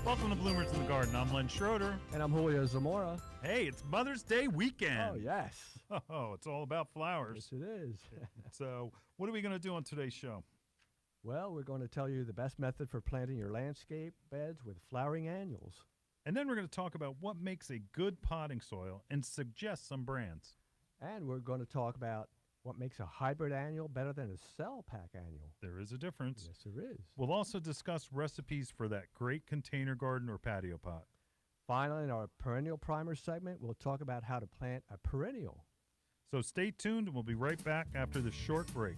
Welcome to Bloomers in the Garden. I'm Len Schroeder. And I'm Julio Zamora. Hey, it's Mother's Day weekend. Oh, yes. Oh, it's all about flowers. Yes, it is. So, what are we going to do on today's show? Well, we're going to tell you the best method for planting your landscape beds with flowering annuals. And then we're going to talk about what makes a good potting soil and suggest some brands. And we're going to talk about what makes a hybrid annual better than a cell pack annual. There is a difference. Yes, there is. We'll also discuss recipes for that great container garden or patio pot. Finally, in our perennial primer segment, we'll talk about how to plant a perennial. So stay tuned, and we'll be right back after this short break.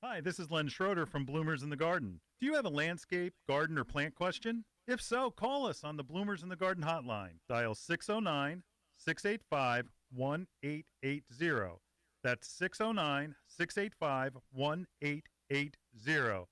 Hi, this is Len Schroeder from Bloomers in the Garden. Do you have a landscape, garden, or plant question? If so, call us on the Bloomers in the Garden hotline. Dial 609-685-1880. That's 609-685-1880.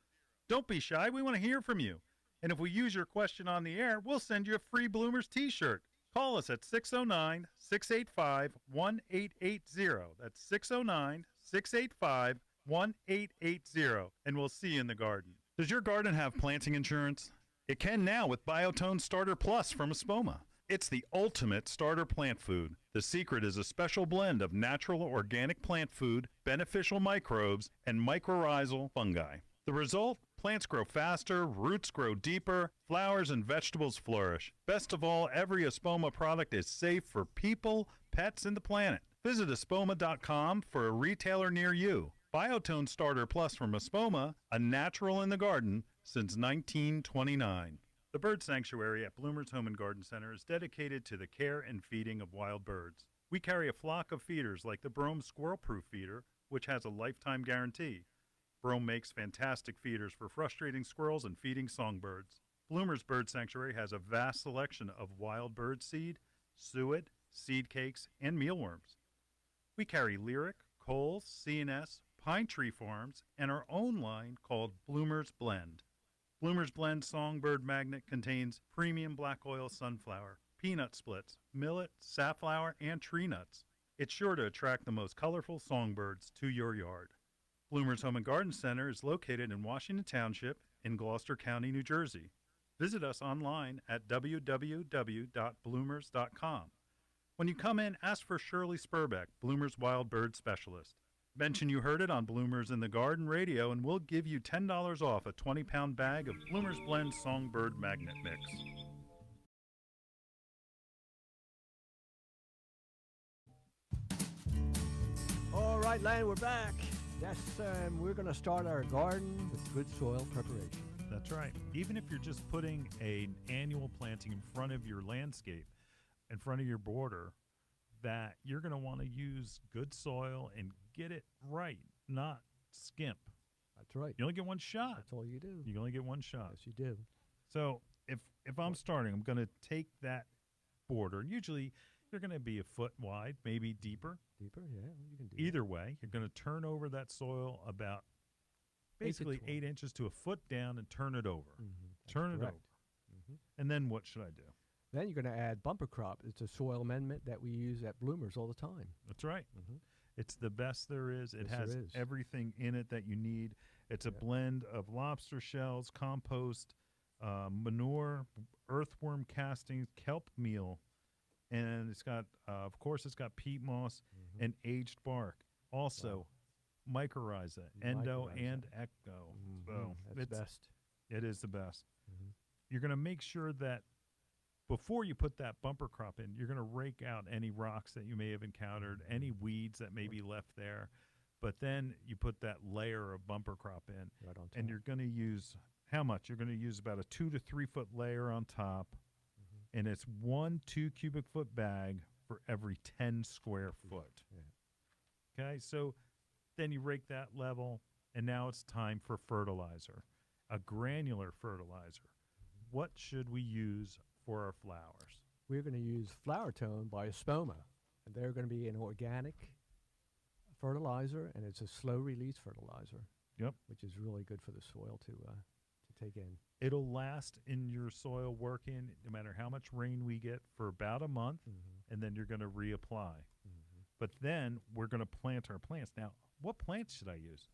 Don't be shy. We want to hear from you. And if we use your question on the air, we'll send you a free Bloomers t-shirt. Call us at 609-685-1880. That's 609-685-1880. And we'll see you in the garden. Does your garden have planting insurance? It can now with Biotone Starter Plus from Espoma. It's the ultimate starter plant food. The secret is a special blend of natural organic plant food, beneficial microbes, and mycorrhizal fungi. The result? Plants grow faster, roots grow deeper, flowers and vegetables flourish. Best of all, every Espoma product is safe for people, pets, and the planet. Visit espoma.com for a retailer near you. Biotone Starter Plus from Espoma, a natural in the garden since 1929. The Bird Sanctuary at Bloomers Home and Garden Center is dedicated to the care and feeding of wild birds. We carry a flock of feeders like the Brome Squirrel Proof Feeder, which has a lifetime guarantee. Brome makes fantastic feeders for frustrating squirrels and feeding songbirds. Bloomers Bird Sanctuary has a vast selection of wild bird seed, suet, seed cakes, and mealworms. We carry Lyric, Coles, C&S, Pine Tree Farms, and our own line called Bloomers Blend. Bloomers Blend Songbird Magnet contains premium black oil sunflower, peanut splits, millet, safflower, and tree nuts. It's sure to attract the most colorful songbirds to your yard. Bloomers Home and Garden Center is located in Washington Township in Gloucester County, New Jersey. Visit us online at www.bloomers.com. When you come in, ask for Shirley Spurbeck, Bloomers Wild Bird Specialist. Mention you heard it on Bloomers in the Garden Radio, and we'll give you $10 off a 20-pound bag of Bloomers Blend Songbird Magnet Mix. All right, Len, we're back. Yes, we're going to start our garden with good soil preparation. That's right. Even if you're just putting an annual planting in front of your landscape, in front of your border, that you're going to want to use good soil and get it right, not skimp. That's right. You only get one shot. That's all you do. You only get one shot. Yes, you do. So if I'm starting, I'm going to take that border. Usually they're going to be a foot wide, maybe deeper. Deeper, yeah, you can do Either way, you're going to turn over that soil about basically 8 inches to a foot down and turn it over. Turn it over. And then what should I do? Then you're going to add bumper crop. It's a soil amendment that we use at Bloomers all the time. That's right. It's the best there is. It Yes, has there is. everything in it that you need. It's a blend of lobster shells, compost, manure, earthworm castings, kelp meal, and it's got, of course, it's got peat moss and aged bark. Also, mycorrhiza, endo and ecto. So That's best. It is the best. You're going to make sure that before you put that bumper crop in, you're going to rake out any rocks that you may have encountered, any weeds that may be left there. But then you put that layer of bumper crop in, Right on top. and you're going to use how much? You're going to use about a 2 to 3 foot layer on top, and it's 1 2 cubic foot bag for every 10 square foot. Okay, so then you rake that level, and now it's time for fertilizer, a granular fertilizer. What should we use for our flowers? We're going to use Flower Tone by Espoma, and they're going to be an organic fertilizer, and it's a slow-release fertilizer. Yep. Which is really good for the soil to take in. It'll last in your soil working no matter how much rain we get for about a month, and then you're going to reapply. But then we're going to plant our plants. Now, what plants should I use?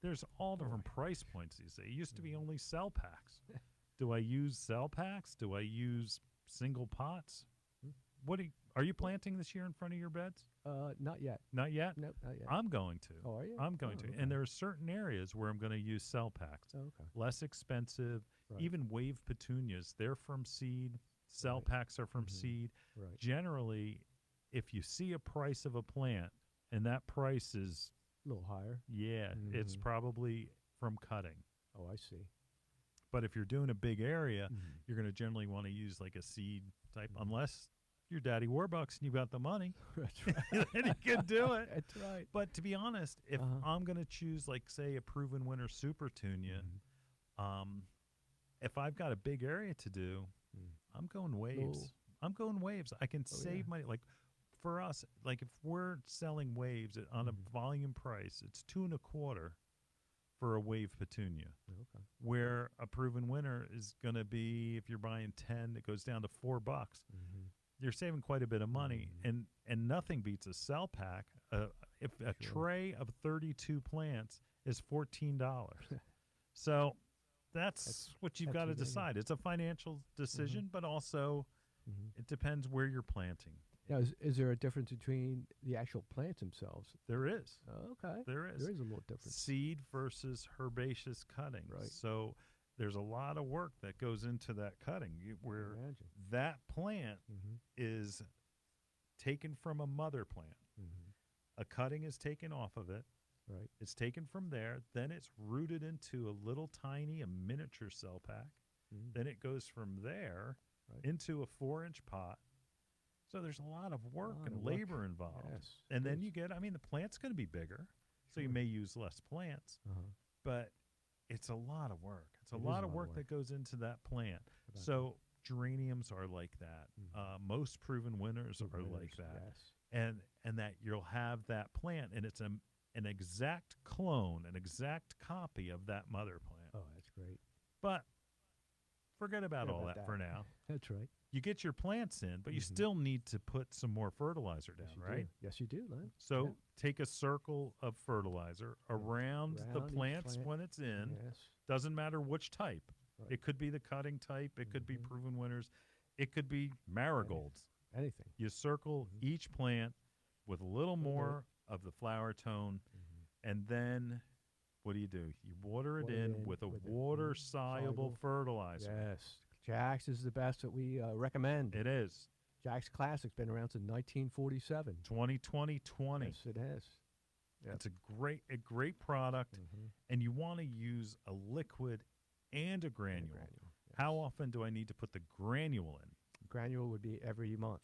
there's all different price points these days. It used to be only cell packs. Do I use cell packs? Do I use single pots? Are you planting this year in front of your beds? Not yet. Not yet? Nope, not yet. I'm going to. Oh, are you? I'm going to. Okay. And there are certain areas where I'm going to use cell packs. Oh, okay. Less expensive. Right. Even wave petunias, they're from seed. Cell Right. packs are from seed. Right. Generally, if you see a price of a plant and that price is, A little higher. it's probably from cutting. Oh, I see. But if you're doing a big area, you're going to generally want to use like a seed type, unless you're Daddy Warbucks and you've got the money. That's right. Then you can do it. That's right. But to be honest, if I'm going to choose, like, say, a proven winner super tunia, if I've got a big area to do, I'm going waves. I'm going waves. I can save money. Like, for us, like, if we're selling waves on a volume price, it's $2.25 for a wave petunia. Okay. Where a proven winner is going to be, if you're buying 10, it goes down to $4. You're saving quite a bit of money, and nothing beats a cell pack. If a tray of 32 plants is $14, so that's what you've got to decide. It's a financial decision, but also it depends where you're planting. Now, is there a difference between the actual plants themselves? There is. Oh, okay. There is. There is a little difference. Seed versus herbaceous cutting. Right. So there's a lot of work that goes into that cutting, where that plant is taken from a mother plant. A cutting is taken off of it. Right. It's taken from there. Then it's rooted into a little tiny, a miniature cell pack. Then it goes from there into a 4-inch pot. So there's a lot of work and labor involved. Yes. And then you get, the plant's going to be bigger, so you may use less plants, but it's a lot of work. It's a lot of work that goes into that plant. So geraniums are like that. Most proven winners are like that. Yes. And that you'll have that plant, and it's an exact clone, an exact copy of that mother plant. Oh, that's great. But forget about all that for now. That's right. You get your plants in, but you still need to put some more fertilizer down, right? Yes, you do, Len. So take a circle of fertilizer around the plants when it's in. Yes. Doesn't matter which type. Right. It could be the cutting type. It could be proven winners. It could be marigolds. Anything. You circle each plant with a little more of the flower tone, and then what do? You water it in with a water-soluble fertilizer. Yes. Jack's is the best that we recommend. It is. Jack's Classic's been around since 1947. 2020. Yes, it has. Yep. It's a great product, and you want to use a liquid and a granule. Yes. How often do I need to put the granule in? Granule would be every month.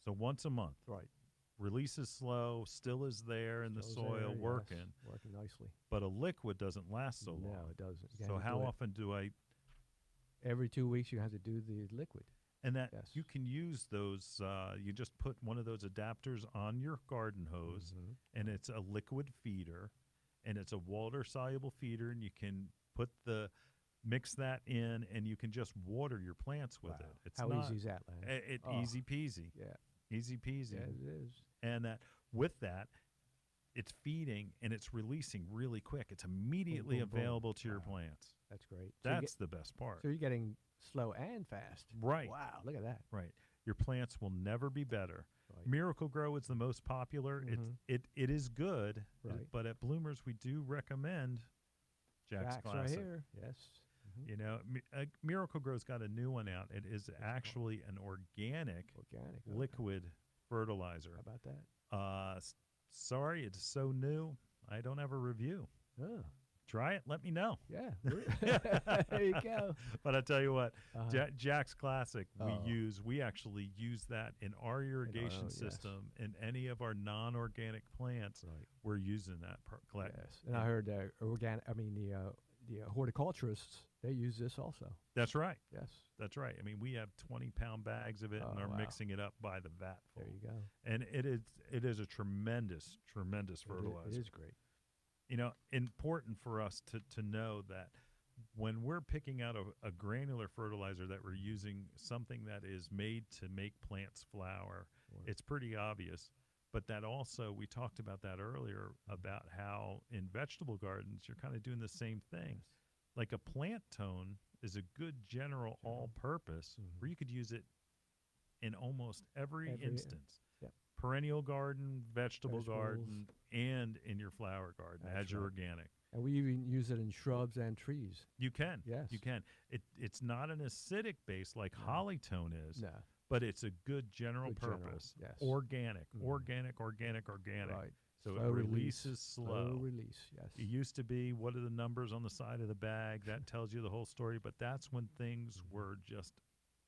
So once a month. Right. Release is slow, still is there in the soil, working. Yes, working nicely. But a liquid doesn't last so long. No, it doesn't. So how often do I? Every 2 weeks you have to do the liquid. And that you can use those, you just put one of those adapters on your garden hose, and it's a liquid feeder, and it's a water-soluble feeder, and you can mix that in, and you can just water your plants with it. It's how easy is that, Len? Easy peasy. Yeah. Easy peasy. Yeah, it is. And with that, it's feeding, and it's releasing really quick. It's immediately available to your plants. That's great. That's the best part. So you're getting slow and fast. Right. Wow, look at that. Right. Your plants will never be better. Right. Miracle Grow is the most popular. It is good, but at Bloomers we do recommend Jack's Classic. Right here. Yes. You know, Miracle Grow's got a new one out. It is actually an organic liquid fertilizer. How about that? Sorry, it's so new. I don't have a review. Oh. Try it. Let me know. Yeah. There you go. But I tell you what, Jack's Classic, we actually use that in our irrigation system. In any of our non-organic plants, we're using that. Yes. And I heard the horticulturists, they use this also. That's right. Yes. That's right. I mean, we have 20-pound bags of it, and are mixing it up by the vat full. There you go. And it is a tremendous fertilizer. It is great. You know, important for us to know that when we're picking out a granular fertilizer, that we're using something that is made to make plants flower, it's pretty obvious. But that also, we talked about that earlier, about how in vegetable gardens, you're kind of doing the same thing. Like a plant tone is a good general all-purpose where you could use it in almost every instance. Yep. Perennial garden, vegetable Vegetables. garden, and in your flower garden That's as your right. organic. And we even use it in shrubs and trees. You can. Yes. You can. It's not an acidic base like holly tone is, No. but it's a good general Good general, purpose. yes. Organic, organic. Right. So Slow it release, releases slow. Slow release, yes. It used to be, what are the numbers on the side of the bag? That tells you the whole story. But that's when things were just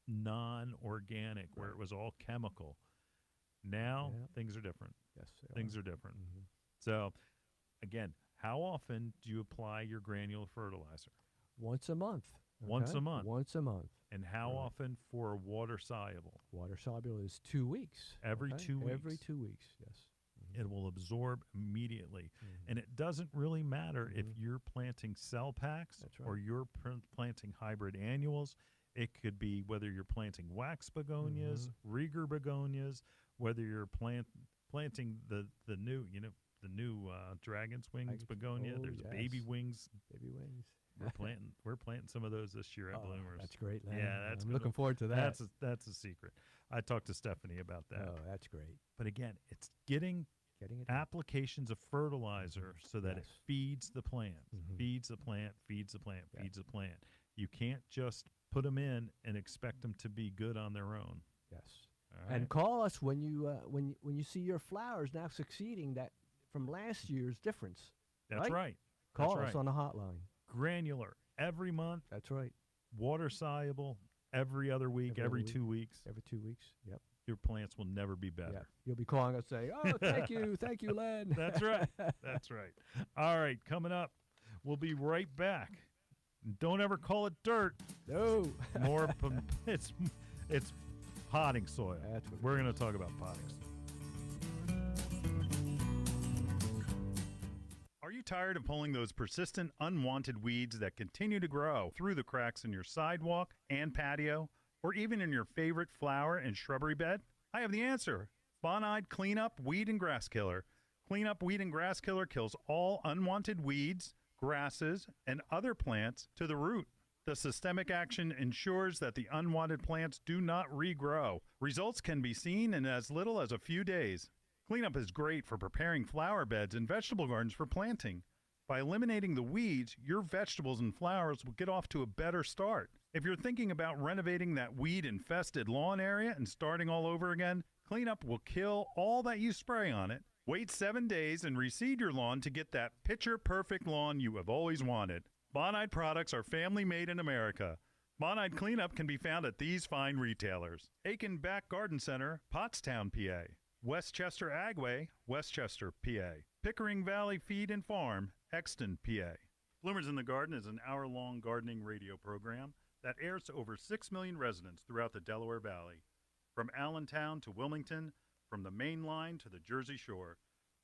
non-organic, where it was all chemical. Now, things are different. Yes. Things are different. So, again, how often do you apply your granular fertilizer? Once a month. Once a month. Once a month. And how often for water soluble? Water soluble is 2 weeks. Every 2 weeks. Every 2 weeks, yes. It will absorb immediately. And it doesn't really matter if you're planting cell packs That's right. or you're planting hybrid annuals. It could be whether you're planting wax begonias, Rieger begonias, whether you're planting the new, the new dragon's wings begonia. There's baby wings. Baby wings. We're planting some of those this year at Bloomers. That's great, Len. Yeah, that's I'm looking forward to that. That's a secret. I talked to Stephanie about that. Oh, that's great. But again, it's getting It applications of fertilizer so that it Yes. feeds the plant, feeds the plant, feeds the plant, feeds the plant. You can't just put them in and expect them to be good on their own. Yes. All And right? call us when you see your flowers now succeeding that from last year's difference. That's right. Call That's us right. on the hotline. Granular every month, That's right. water soluble every other week, Every other every week. 2 weeks. Every 2 weeks. Yep. Your plants will never be better. Yeah. You'll be calling us saying, "Oh, thank you, Len." That's right. That's right. All right, coming up, we'll be right back. Don't ever call it dirt. No. More, it's potting soil. That's what it We're going to talk about potting soil. Are you tired of pulling those persistent, unwanted weeds that continue to grow through the cracks in your sidewalk and patio, or even in your favorite flower and shrubbery bed? I have the answer. Bonide Cleanup Weed and Grass Killer. Cleanup Weed and Grass Killer kills all unwanted weeds, grasses, and other plants to the root. The systemic action ensures that the unwanted plants do not regrow. Results can be seen in as little as a few days. Cleanup is great for preparing flower beds and vegetable gardens for planting. By eliminating the weeds, your vegetables and flowers will get off to a better start. If you're thinking about renovating that weed-infested lawn area and starting all over again, Cleanup will kill all that you spray on it. Wait 7 days and reseed your lawn to get that picture-perfect lawn you have always wanted. Bonide products are family-made in America. Bonide Cleanup can be found at these fine retailers: Aiken Back Garden Center, Pottstown, PA; Westchester Agway, Westchester, PA; Pickering Valley Feed and Farm, Exton, PA. Bloomers in the Garden is an hour-long gardening radio program that airs to over 6 million residents throughout the Delaware Valley. From Allentown to Wilmington, from the Main Line to the Jersey Shore,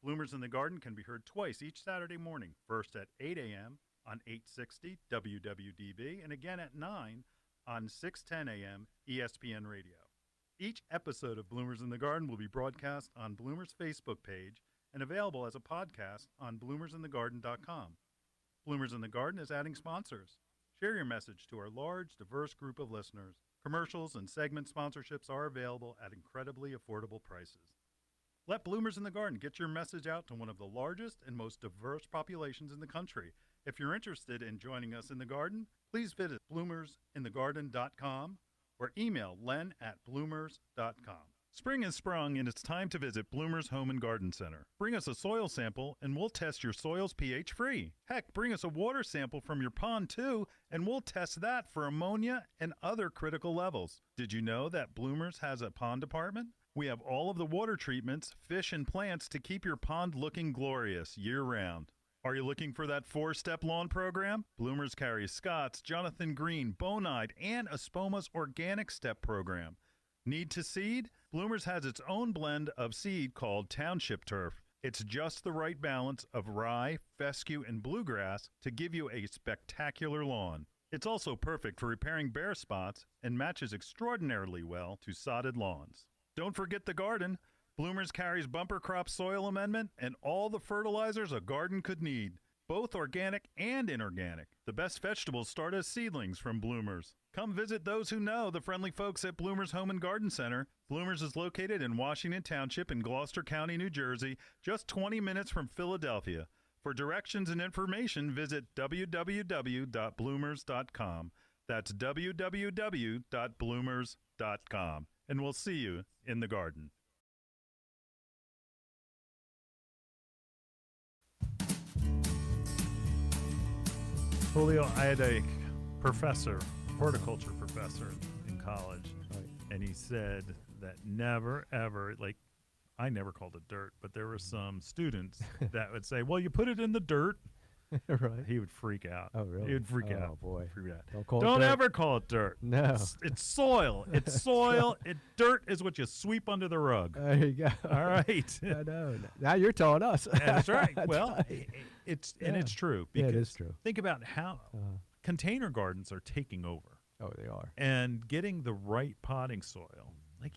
Bloomers in the Garden can be heard twice each Saturday morning, first at 8 a.m. on 860 WWDB and again at 9 on 610 a.m. ESPN Radio. Each episode of Bloomers in the Garden will be broadcast on Bloomers' Facebook page and available as a podcast on bloomersinthegarden.com. Bloomers in the Garden is adding sponsors. Share your message to our large, diverse group of listeners. Commercials and segment sponsorships are available at incredibly affordable prices. Let Bloomers in the Garden get your message out to one of the largest and most diverse populations in the country. If you're interested in joining us in the garden, please visit bloomersinthegarden.com or email len@bloomers.com. Spring has sprung and it's time to visit Bloomers Home and Garden Center. Bring us a soil sample and we'll test your soil's pH free. Heck, bring us a water sample from your pond too and we'll test that for ammonia and other critical levels. Did you know that Bloomers has a pond department? We have all of the water treatments, fish, and plants to keep your pond looking glorious year-round. Are you looking for that 4-step lawn program? Bloomers carries Scott's, Jonathan Green, Bonide, and Espoma's Organic Step program. Need to seed? Bloomers has its own blend of seed called Township Turf. It's just the right balance of rye, fescue, and bluegrass to give you a spectacular lawn. It's also perfect for repairing bare spots and matches extraordinarily well to sodded lawns. Don't forget the garden. Bloomers carries bumper crop soil amendment and all the fertilizers a garden could need, both organic and inorganic. The best vegetables start as seedlings from Bloomers. Come visit those who know the friendly folks at Bloomers Home and Garden Center. Bloomers is located in Washington Township in Gloucester County, New Jersey, just 20 minutes from Philadelphia. For directions and information, visit www.bloomers.com. That's www.bloomers.com. And we'll see you in the garden. Julio, I had a professor, horticulture professor in college, and he said that never, ever, like, I never called it dirt, but there were some students that would say, well, you put it in the dirt. Right. He would freak out. Oh, really? He would freak out. Oh, boy. Freak out. Don't ever call it dirt. No. It's soil. It's soil. Dirt is what you sweep under the rug. There you go. All right. I know. Now you're telling us. That's right. That's Well, right. it's Yeah. and it's true. Yeah, it because is true. Think about how container gardens are taking over. Oh, they are. And getting the right potting soil. Like,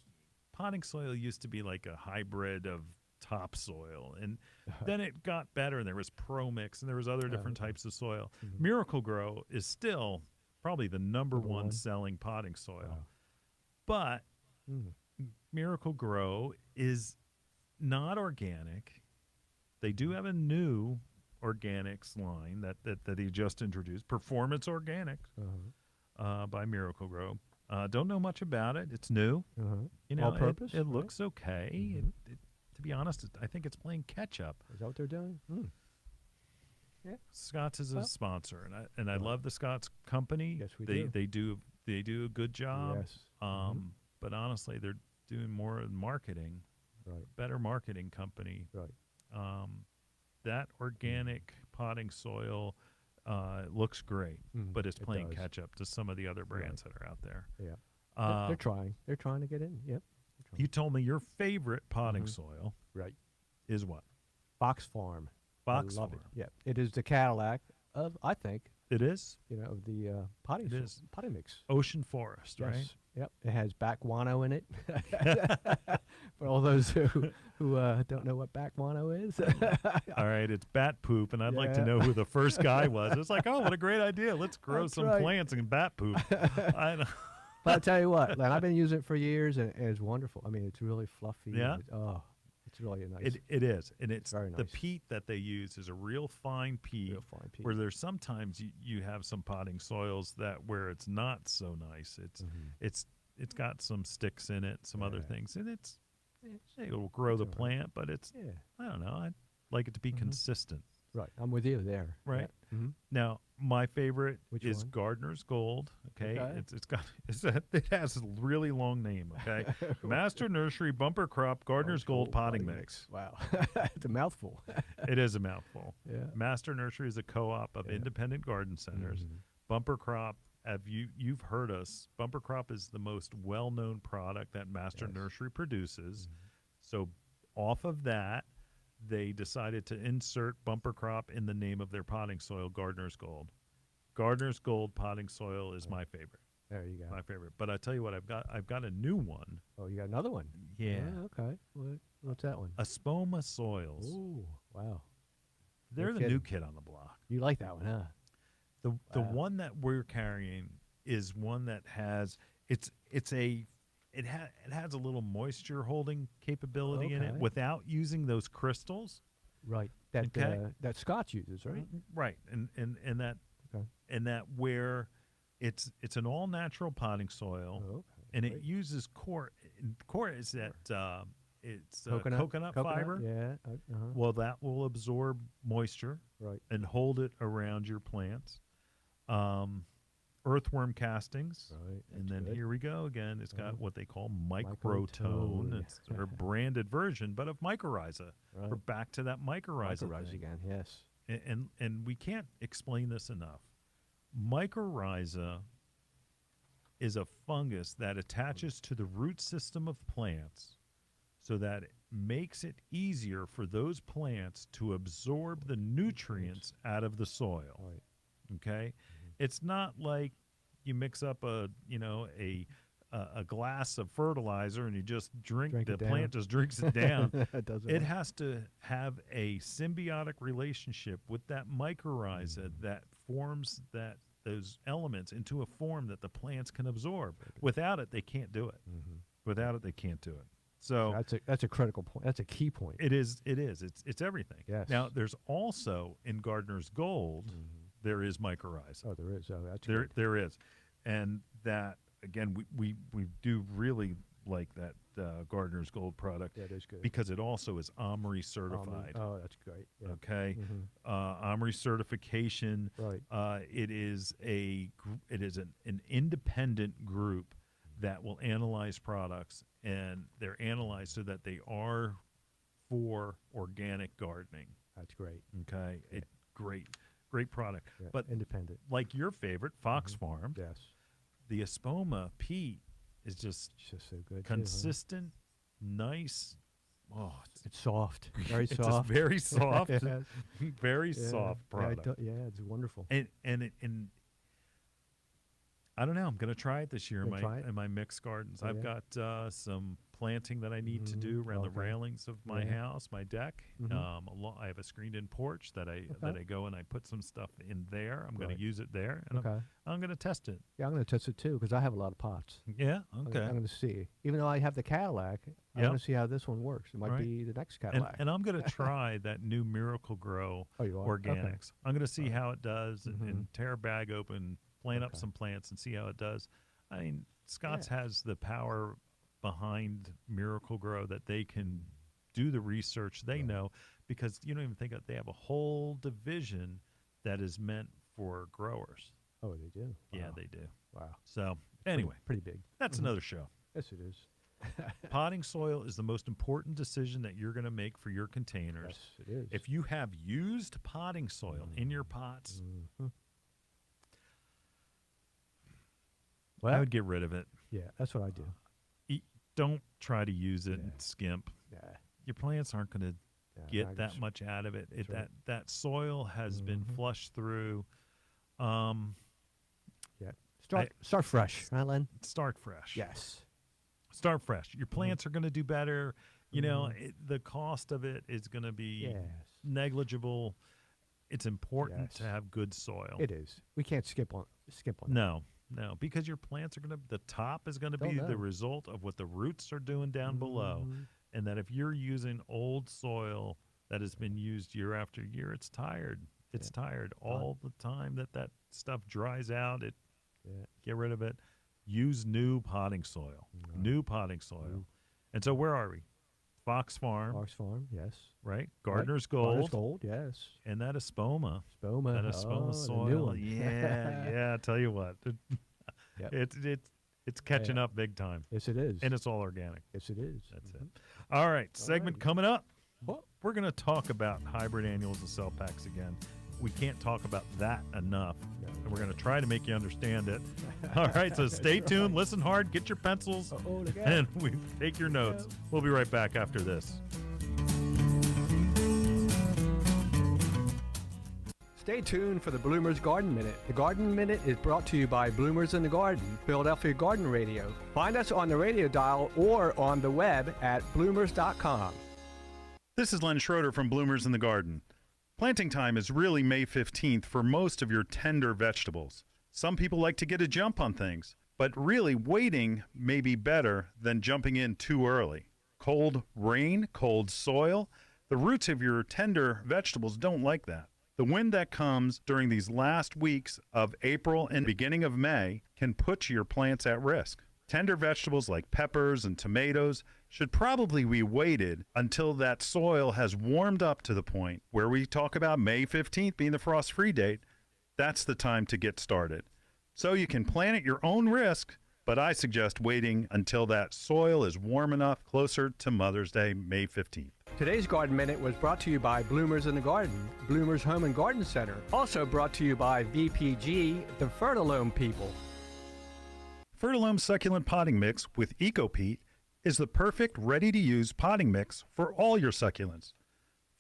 potting soil used to be like a hybrid of topsoil, and then it got better, and there was Pro Mix, and there was other different types of soil. Miracle Grow is still probably the number one selling potting soil. But Miracle Grow is not organic. They do have a new organics line that he just introduced, Performance Organics, by Miracle Grow. Don't know much about it. It's new. You know, All purpose. it looks okay. To be honest, I think it's playing catch up. Is that what they're doing? Yeah. Scott's is a sponsor, and I love the Scott's company. Yes, we do. They do a good job. Yes. But honestly, they're doing more in marketing. Right. Better marketing company. Right. That organic potting soil looks great, but it's playing does. catch up to some of the other brands that are out there. Yeah. They're trying. They're trying to get in. Yep. You told me your favorite potting soil Right. is what? Fox Farm. Fox I love Farm. it. Yeah. It is the Cadillac of, I think, It is of the potting It is. potting mix. Ocean Forest, right? Yes. Yep. It has back guano in it. For all those who don't know what back guano is. All right, it's bat poop, and I'd like to Yeah. know who the first guy was. It's like, oh, what a great idea. Let's grow That's some right. plants and bat poop. I know. But I'll tell you what, like, I've been using it for years, and it's wonderful. I mean, it's really fluffy. Yeah? It's really nice. It is, and it's Very the nice. peat that they use is a real fine peat. Real fine peat. Where there's sometimes you have some potting soils that where it's not so nice. It's got some sticks in it, some other Yeah. things, and it'll grow the all right. plant, but it's Yeah. I don't know. I'd like it to be consistent. Right. I'm with you there. Right. Yeah. Now, my favorite Which is one? Gardener's Gold. Okay, Okay. it has a really long name. Okay, Master Nursery Bumper Crop Gardener's Gold Potting Mix. Wow. It's a mouthful. It is a mouthful. Yeah. Master Nursery is a co-op of independent garden centers. Bumper Crop, you've heard us. Bumper Crop is the most well-known product that Master Nursery produces. So, off of that, they decided to insert Bumper Crop in the name of their potting soil, Gardener's Gold. Gardener's Gold potting soil is my favorite. There you go. My favorite. But I tell you what, I've got a new one. Oh, you got another one? Yeah. Okay. What's that one? Espoma soils. Ooh, wow. They're no the new kidding. kid on the block. You like that one, huh? The one that we're carrying is one that has it has a little moisture holding capability in it Okay. without using those crystals. Right. That Okay. that Scotch uses, right? Right. And that Okay. and that where it's an all natural potting soil. Oh, okay. And Great. it uses core. Core is that it's Coconut fiber. Yeah. Well, that will absorb moisture Right. and hold it around your plants. Earthworm castings, Right. and that's then good. here we go again. It's got what they call microtone. Microtone. It's their branded version, but of mycorrhiza. Right. We're back to that mycorrhiza Mycorrhiza thing. again. Yes. And we can't explain this enough. Mycorrhiza is a fungus that attaches to the root system of plants so that it makes it easier for those plants to absorb the nutrients out of the soil. Right. Okay? It's not like you mix up a a glass of fertilizer and you just drink Drink the it down. plant just drinks it down. It doesn't It work. has to have a symbiotic relationship with that mycorrhiza that forms those elements into a form that the plants can absorb. Without it, they can't do it. Without it, they can't do it. So That's a critical point. That's a key point. it is. It's everything. Yes. Now, there's also in Gardener's Gold, there is mycorrhiza. Oh, there is. Oh, that's There good. there is, and that again, we do really like that Gardener's Gold product Yeah, it is good. because it also is OMRI certified. Oh, that's great. Yeah. Okay, Mhm. OMRI certification. Right. It is an independent group that will analyze products, and they're analyzed so that they are for organic gardening. That's great. Okay, great product. Yeah. But independent. like your favorite, Fox Farm, Yes. the Espoma peat is just It's just so good. too, huh? consistent, nice. Oh, It's soft. Very it's soft. just very soft, Yes. very Yeah. soft product. Yeah, it's wonderful. And I don't know. I'm going to try it this year Gonna try it? in my mixed gardens. Oh, I've yeah? got some planting that I need to do around the Okay. railings of my Yeah. house, my deck. Mhm. I have a screened-in porch that I Okay. go and I put some stuff in there. I'm going Right. to use it there, and Okay. I'm going to test it. Yeah, I'm going to test it too because I have a lot of pots. Yeah. I'm Okay. going to see. Even though I have the Cadillac, I'm Yep. going to see how this one works. It might Right. be the next And, Cadillac. and I'm going to try that new Miracle Grow Oh, you are? Okay. organics. I'm going to see Alright. how it does and tear a bag open, plant up Okay. some plants, and see how it does. I mean, Scott's Yeah. has the power behind Miracle Grow that they can do the research. They Right. know because you don't even think of, they have a whole division that is meant for growers. Oh, they do? Yeah, Wow. they do. Wow. So anyway, Pretty big. that's Mhm. another show. Yes, it is. Potting soil is the most important decision that you're going to make for your containers. Yes, it is. If you have used potting soil in your pots, Mhm. I Well, would get rid of it. yeah, that's what I do. Don't try to use it Yeah. and skimp. Yeah. Your plants aren't going to Yeah, get I that just- much out of it. That's right. That soil has been Mhm. flushed through. Yeah. Start fresh, right, Len? Start fresh. Yes. Start fresh. Your plants are going to do better. You know, Mhm. the cost of it is going to be Yes. negligible. It's important Yes. to have good soil. It is. We can't skip on that. No, because your plants are going to, the top is going to They'll be the know. result of what the roots are doing down below. Mhm. And that if you're using old soil that has been used year after year, it's tired. It's tired all the time that stuff dries out. Yeah. Get rid of it. Use new potting soil. Right. New potting soil. New. And so where are we? Fox Farm, Fox Farm, yes. right? Gardener's Gold. Gardener's Gold, yes. And that Espoma. Spoma. That Espoma the soil. new one. Yeah. I tell you what. Yep. It's catching up big time. Yes, it is. And it's all organic. Yes, it is. That's Mhm. it. All right, segment righty. coming up. Well, We're going to talk about hybrid annuals and cell packs again. We can't talk about that enough, No. and we're going to try to make you understand it. All right, so stay tuned, listen hard, get your pencils, Uh-oh, look out. and we take your notes. We'll be right back after this. Stay tuned for the Bloomers Garden Minute. The Garden Minute is brought to you by Bloomers in the Garden, Philadelphia Garden Radio. Find us on the radio dial or on the web at bloomers.com. This is Len Schroeder from Bloomers in the Garden. Planting time is really May 15th for most of your tender vegetables. Some people like to get a jump on things, but really waiting may be better than jumping in too early. Cold rain, cold soil, the roots of your tender vegetables don't like that. The wind that comes during these last weeks of April and beginning of May can put your plants at risk. Tender vegetables like peppers and tomatoes should probably be waited until that soil has warmed up to the point where we talk about May 15th being the frost-free date. That's the time to get started. So you can plant at your own risk, but I suggest waiting until that soil is warm enough closer to Mother's Day, May 15th. Today's Garden Minute was brought to you by Bloomers in the Garden, Bloomers Home and Garden Center. Also brought to you by VPG, the Fertilome people. Fertilome Succulent Potting Mix with EcoPeat is the perfect ready-to-use potting mix for all your succulents.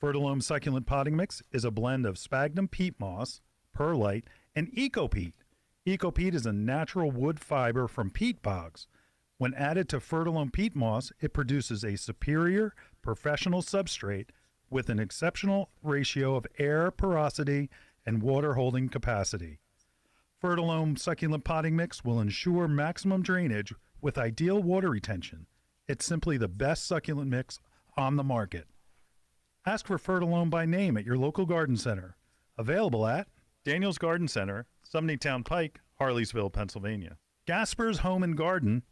Fertilome Succulent Potting Mix is a blend of sphagnum peat moss, perlite, and EcoPeat. EcoPeat is a natural wood fiber from peat bogs. When added to Fertilome peat moss, it produces a superior professional substrate with an exceptional ratio of air porosity and water holding capacity. Fertilome succulent potting mix will ensure maximum drainage with ideal water retention. It's simply the best succulent mix on the market. Ask for Fertilome by name at your local garden center. Available at Daniel's Garden Center, Sumneytown Pike, Harleysville, Pennsylvania. Gasper's Home and Garden,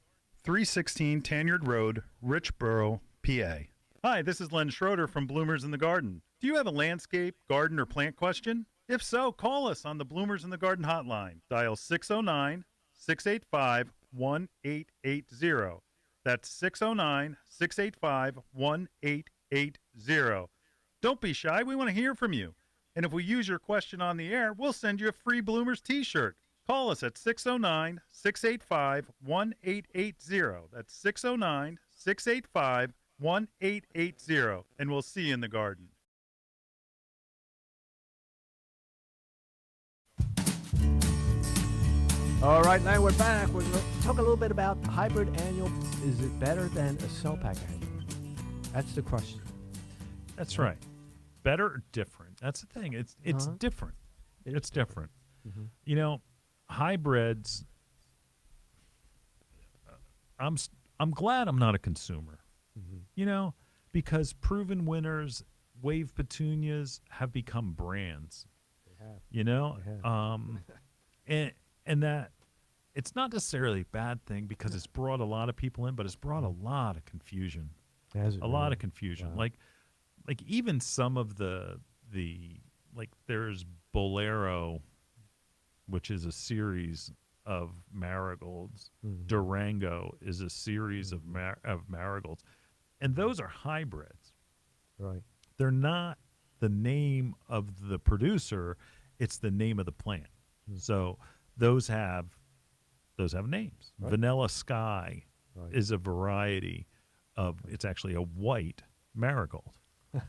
316 Tanyard Road, Richboro, PA. Hi, this is Len Schroeder from Bloomers in the Garden. Do you have a landscape, garden, or plant question? If so, call us on the Bloomers in the Garden hotline. Dial 609-685-1880. That's 609-685-1880. Don't be shy. We want to hear from you. And if we use your question on the air, we'll send you a free Bloomers t-shirt. Call us at 609-685-1880. That's 609-685-1880. And we'll see you in the garden. All right, now we're back. We're going to talk a little bit about hybrid annual. Is it better than a cell pack annual? That's the question. That's right. Better or different? That's the thing. It's different. It's different. Mm-hmm. You know, hybrids. I'm glad I'm not a consumer. Mm-hmm. You know, because proven winners, wave petunias have become brands. They have. You know, They have. and that it's not necessarily a bad thing because it's brought a lot of people in, but it's brought a lot of confusion. Has it A lot really? of confusion. Wow. Like even some of the like there's Bolero, which is a series of marigolds. Mhm. Durango is a series of marigolds, and those are hybrids. Right. They're not the name of the producer; it's the name of the plant. So those have names. Right. Vanilla Sky Right. is a variety of. It's actually a white marigold.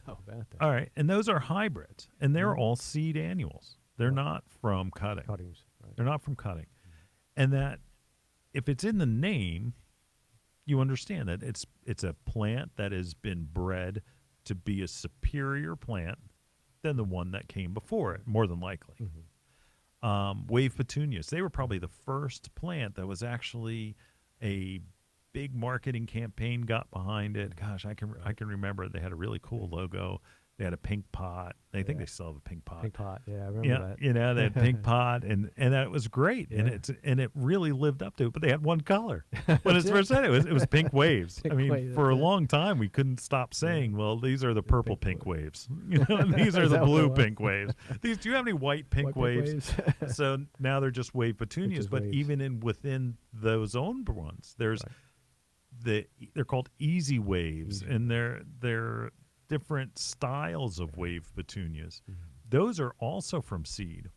How about that? All right, and those are hybrids, and they're all seed annuals. They're not from cutting. Cuttings. Right. They're not from cutting, and that if it's in the name, you understand that it's a plant that has been bred to be a superior plant than the one that came before it, more than likely. Mm-hmm. Wave petunias, they were probably the first plant that was actually a big marketing campaign got behind it. Gosh, I can remember they had a really cool logo. They had a pink pot. I think they still have a pink pot. Pink pot. Yeah, I remember Yeah, that. you know, they had pink pot, and that was great, Yeah. and it really lived up to it. But they had one color when it's first said it was pink waves. Pink I mean, wave, for a that's it. long time we couldn't stop saying, "Well, these are the purple pink waves. You know, and these are Is the that what blue it was? pink waves. These, do you have any white pink White pink waves?" So now they're just wave petunias. just But waves. even within those own ones, there's Right. they're called easy waves, Easy. and they're different styles of wave petunias. Mm-hmm. Those are also from seed.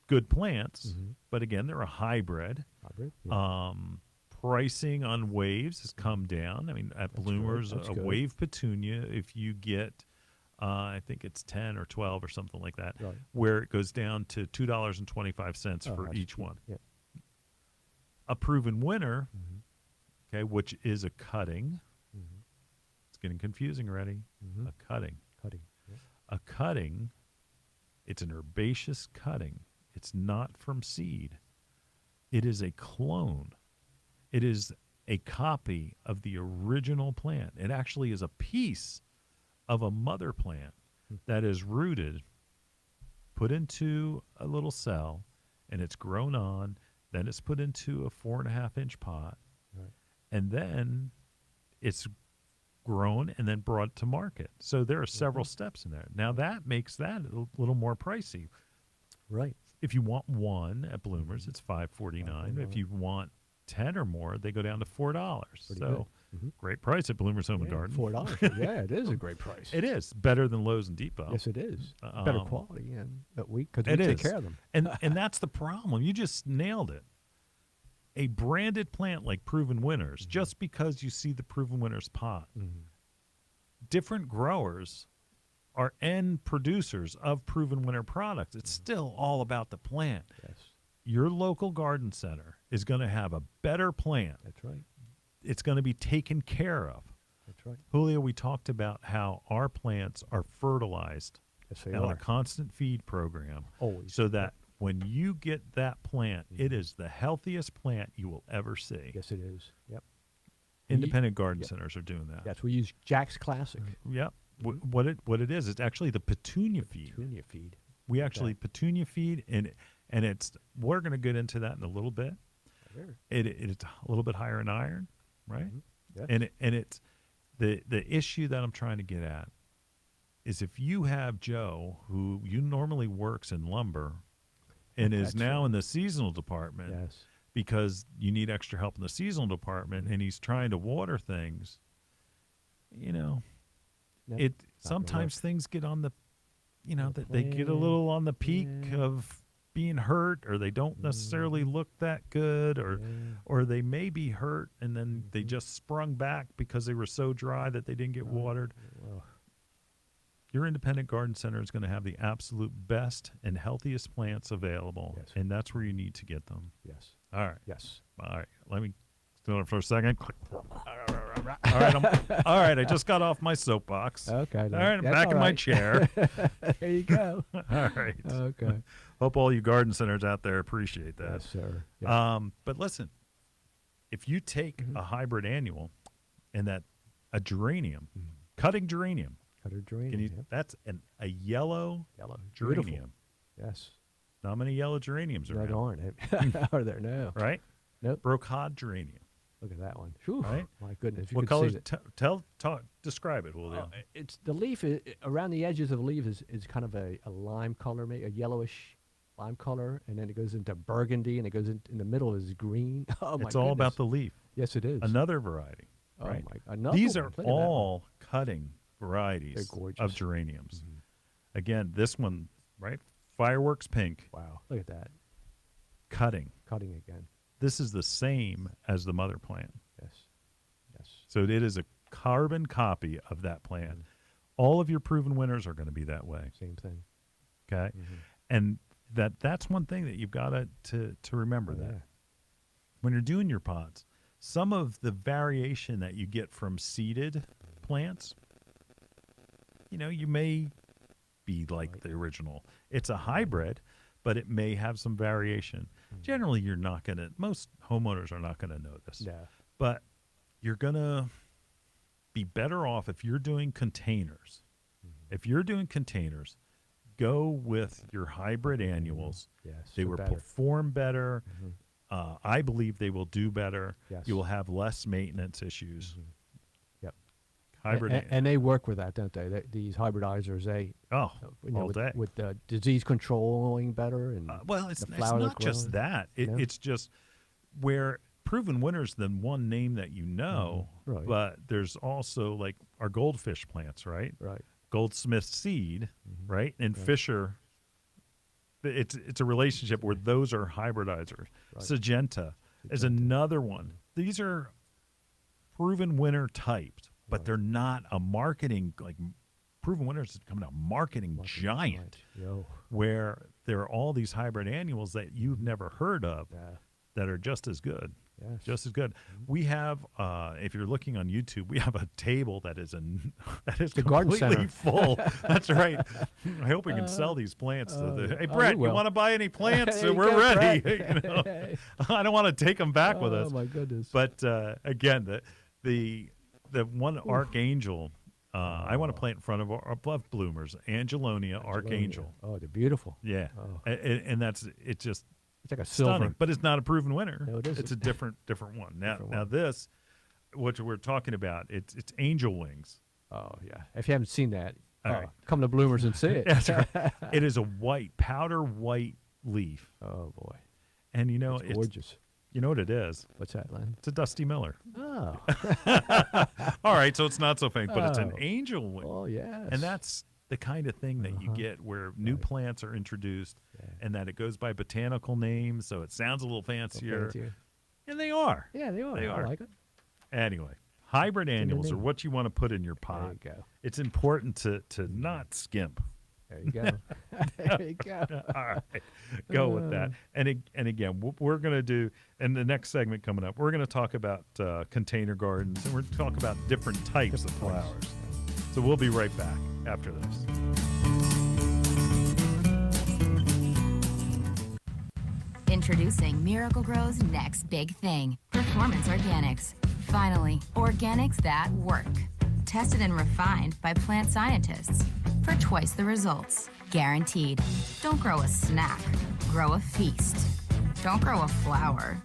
Good plants, Mhm. but again, they're a hybrid. Hybrid. Yeah. Pricing on waves has come down. I mean, at That's Bloomers, good. That's a good. wave petunia, if you get, I think it's 10 or 12 or something like that, Right. where it goes down to $2.25 Oh, for that's each cheap. one. Yeah. A proven winner, Mhm. okay, which is a cutting. Mhm. It's getting confusing already. Mhm. A cutting. Cutting. Yeah. A cutting, it's an herbaceous cutting. It's not from seed. It is a clone. It is a copy of the original plant. It actually is a piece of a mother plant that is rooted, put into a little cell, and it's grown on. Then it's put into a 4.5-inch pot. Right. And then it's grown and then brought to market. So there are several steps in there. Now that makes that a little more pricey. Right. If you want one at Bloomers, it's $5.49. If you want 10 or more, they go down to $4. Pretty So great price at Bloomers Home and Garden. $4. Yeah, it is a great price. It is better than Lowe's and Depot. Yes, it is. Better quality, and because we It take is. care of them. And that's the problem. You just nailed it. A branded plant like Proven Winners, just because you see the Proven Winners pot, different growers are end producers of Proven Winner products. It's still all about the plant. Yes, Your local garden center is going to have a better plant that's right. it's going to be taken care of. That's right. Julio, we talked about how our plants are fertilized Yes, they on are. a constant feed program, Always. so that when you get that plant, it is the healthiest plant you will ever see. Yes, it is. Yep. Independent garden Yep. centers are doing that. Yes, we use Jack's Classic. Yep. What it is, it's actually the petunia feed. Petunia feed. We actually petunia feed, and it's, we're going to get into that in a little bit. Sure. It's a little bit higher in iron, right? Yes. And it's the issue that I'm trying to get at is, if you have Joe, who you normally works in lumber and is That's now in the seasonal department Yes. because you need extra help in the seasonal department, and he's trying to water things, you know, Nope, it not gonna sometimes work. things get on the, you know, The that they get a plan, little on the peak yeah. of being hurt, or they don't necessarily look that good, or Yeah. or they may be hurt and then they just sprung back because they were so dry that they didn't get watered. Well, Your independent garden center is going to have the absolute best and healthiest plants available, Yes. and that's where you need to get them. yes. All right. Yes. All right. Let me do it for a second. All right. All right. I just got off my soapbox. Okay. All right. I'm back in my chair. There you go. All right. Okay. Hope all you garden centers out there appreciate that. Yes, sir. Yeah. But listen, if you take a hybrid annual and a geranium, cutting geranium, Cutter drain. can you, Yep. that's a yellow Yellow. geranium. Beautiful. Yes. Not many yellow geraniums No, around, there aren't. Are there? No. right? Nope. Brocade geranium. Look at that one. Whew, Right? My goodness. If you What could color? see it. Describe it, Julio. It's the leaf around the edges of the leaf is kind of a lime color, maybe a yellowish lime color, and then it goes into burgundy, and it goes in the middle is green. Oh my It's all about goodness. the leaf. Yes, it is. Another variety. Oh right? my! Another These one. are Look at that one. all cutting varieties They're of gorgeous. geraniums. Mhm. Again, this one, right? Fireworks pink, Wow! Look at that cutting. cutting again. This is the same as the mother plant. Yes. Yes. So it is a carbon copy of that plant. All of your proven winners are going to be that way. Same thing. Okay. Mhm. And that's one thing that you've got to remember, Oh, that yeah. when you're doing your pots, some of the variation that you get from seeded plants, you know, you may be like Right. the original. It's a hybrid, but it may have some variation. Generally, you're not going to, most homeowners are not going to notice. Yeah. But you're going to be better off if you're doing containers. If you're doing containers, go with your hybrid annuals. Yes. They they're will better. perform better. Mhm. I believe they will do better. Yes. You will have less maintenance issues. Mhm. Yep. Hybrid. And they work with that, don't they? These hybridizers, they oh, you know, all day. with disease controlling better and Well, it's the flowers not just growing. that. No? It's just where proven winners than one name that you know, Right. but there's also like our goldfish plants, right? right. Goldsmith seed, Mhm. right? And Right. Fisher. It's a relationship where those are hybridizers. Right. Sagenta is Sagenta. another one. These are proven winner types, but Right. they're not a marketing, like proven winners is becoming a marketing Market giant, Yo. where there are all these hybrid annuals that you've never heard of Yeah. that are just as good. Yes. Just as good. We have, if you're looking on YouTube, we have a table that is that is The garden completely center. full. That's right. I hope we can sell these plants to the. Hey, Brett, you will. want to buy any plants? There you We're go, ready. Brett. You know? I don't want to take them back with us. Oh my goodness. But again, the one archangel, I want to plant in front of our above bloomers, Angelonia archangel. Oh, they're beautiful. Yeah, Oh. and that's it. Just It's like a silver. stunning, but it's not a proven winner. No, it isn't. It's a different one. Now, Different now one. this, what we're talking about, it's angel wings. Oh yeah. If you haven't seen that, All right. come to Bloomers and see it. That's right. It is a powder white leaf, Oh boy. and you know It's gorgeous. you know what it is. What's that, Len? It's a Dusty Miller. Oh. All right, so it's not so faint, but it's an Oh. angel wing, Oh yes. and that's the kind of thing that you Uh-huh. get where new Right. plants are introduced, Yeah. and that it goes by botanical names, so it sounds a little Okay, fancier, it's you. and they are. Yeah, they are. They are. I like it. Anyway, hybrid in the annuals are name. what you want to put in your There pot. you go. It's important to not skimp. There you go. There you go. All right, go with that. And again, we're going to do in the next segment coming up. We're going to talk about container gardens, and we're going to talk about different types of flowers. So we'll be right back after this. Introducing Miracle-Gro's next big thing, Performance Organics. Finally, organics that work. Tested and refined by plant scientists for twice the results. Guaranteed. Don't grow a snack. Grow a feast. Don't grow a flower.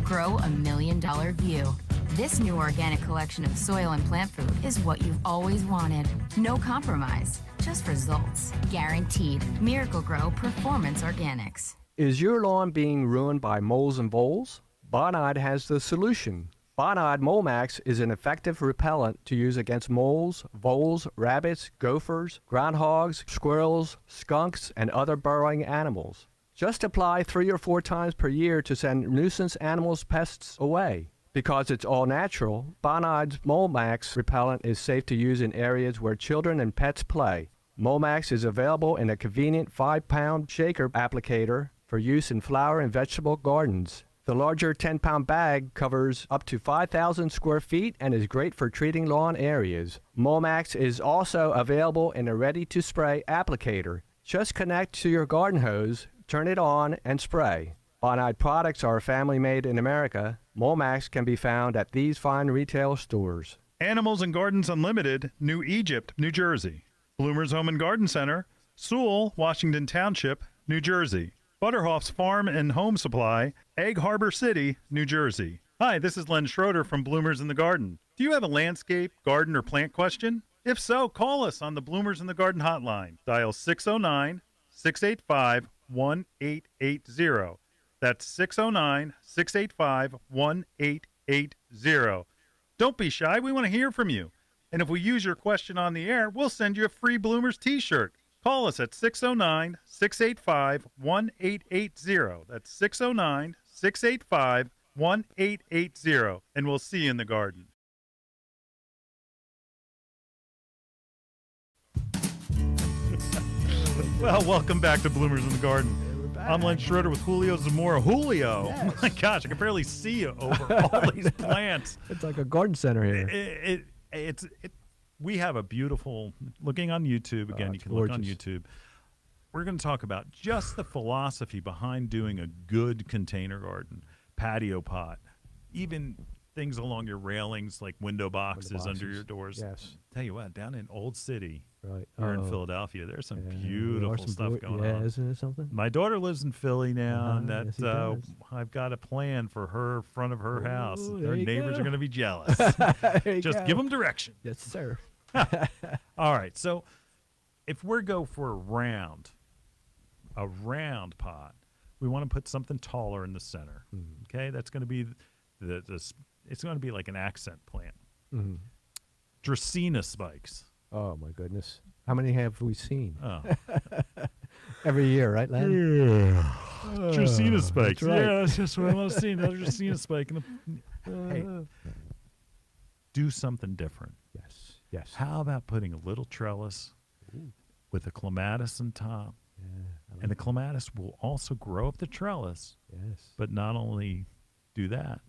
Grow a $1 million view. This new organic collection of soil and plant food is what you've always wanted. No compromise, just results. Guaranteed. Miracle-Gro Performance Organics. Is your lawn being ruined by moles and voles? Bonide has the solution. Bonide Mole Max is an effective repellent to use against moles, voles, rabbits, gophers, groundhogs, squirrels, skunks, and other burrowing animals. Just apply 3 or 4 times per year to send nuisance animals' pests away. Because it's all natural, Bonide's Mole Max repellent is safe to use in areas where children and pets play. Mole Max is available in a convenient 5-pound shaker applicator for use in flower and vegetable gardens. The larger 10-pound bag covers up to 5,000 square feet and is great for treating lawn areas. Momax is also available in a ready-to-spray applicator. Just connect to your garden hose, turn it on, and spray. Bonide products are family-made in America. Momax can be found at these fine retail stores. Animals and Gardens Unlimited, New Egypt, New Jersey. Bloomer's Home and Garden Center, Sewell, Washington Township, New Jersey. Butterhoff's Farm and Home Supply, Egg Harbor City, New Jersey. Hi, this is Len Schroeder from Bloomers in the Garden. Do you have a landscape, garden, or plant question? If so, call us on the Bloomers in the Garden hotline. Dial 609-685-1880. That's 609-685-1880. Don't be shy. We want to hear from you. And if we use your question on the air, we'll send you a free Bloomers t-shirt. Call us at 609-685-1880. That's 609-685-1880. And we'll see you in the garden. Well, welcome back to Bloomers in the Garden. I'm Len Schroeder with Julio Zamora. Julio, yes. Oh my gosh, I can barely see you over all these plants. It's like a garden center here. We have a beautiful, looking on YouTube, again, you can look on YouTube. We're going to talk about just the philosophy behind doing a good container garden, patio pot, even things along your railings like window boxes under your doors. Yes. Tell you what, down in Old City, right here in Philadelphia, there's some beautiful stuff going on. Isn't it something? My daughter lives in Philly now, and yes, I've got a plan for her front of her house. Her you neighbors go. are going to be jealous. Just give them direction. Yes, sir. All right, so if we're go for a round pot, we want to put something taller in the center. Mm-hmm. Okay, that's going to be it's going to be like an accent plant. Mm-hmm. Dracaena spikes. Oh my goodness! How many have we seen? Oh. Every year, right, Len? Yeah. Dracaena spikes. That's right. Yeah, that's just what I want to see. Another Dracaena spike. Hey, do something different. Yes. How about putting a little trellis with a clematis on top? Yeah, And the clematis will also grow up the trellis. Yes. But not only do that,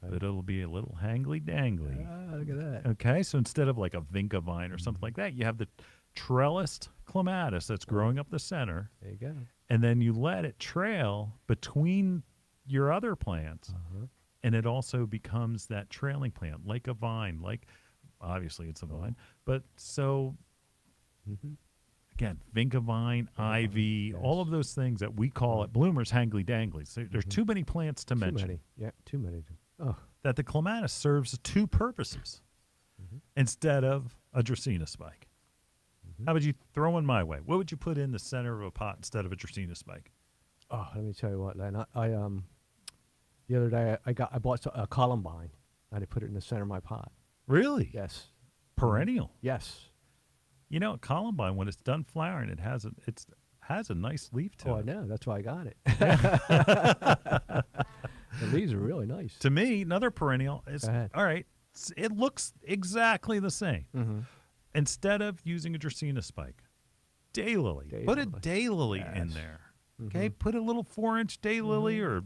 but it'll be a little hangly-dangly. Look at that. Okay, so instead of like a vinca vine or something like that, you have the trellised clematis that's growing up the center. There you go. And then you let it trail between your other plants. And it also becomes that trailing plant, like a vine, like obviously it's a vine. But so, again, vinca vine, ivy, all of those things that we call at Bloomers hangly-dangly. So there's too many plants to mention. Too many. Yeah, too many. Oh. That the clematis serves two purposes instead of a Dracaena spike. How would you throw in my way? What would you put in the center of a pot instead of a Dracaena spike? Oh, let me tell you what, Len. I the other day I bought a columbine and I put it in the center of my pot. Really? Yes. Perennial. Yes. You know, columbine, when it's done flowering, it has a nice leaf to Oh, it. I know. That's why I got it. The leaves are really nice. To me, another perennial is Go ahead. all right. It looks exactly the same. Instead of using a Dracaena spike, daylily. Put a daylily in there. Okay, put a little 4-inch daylily, or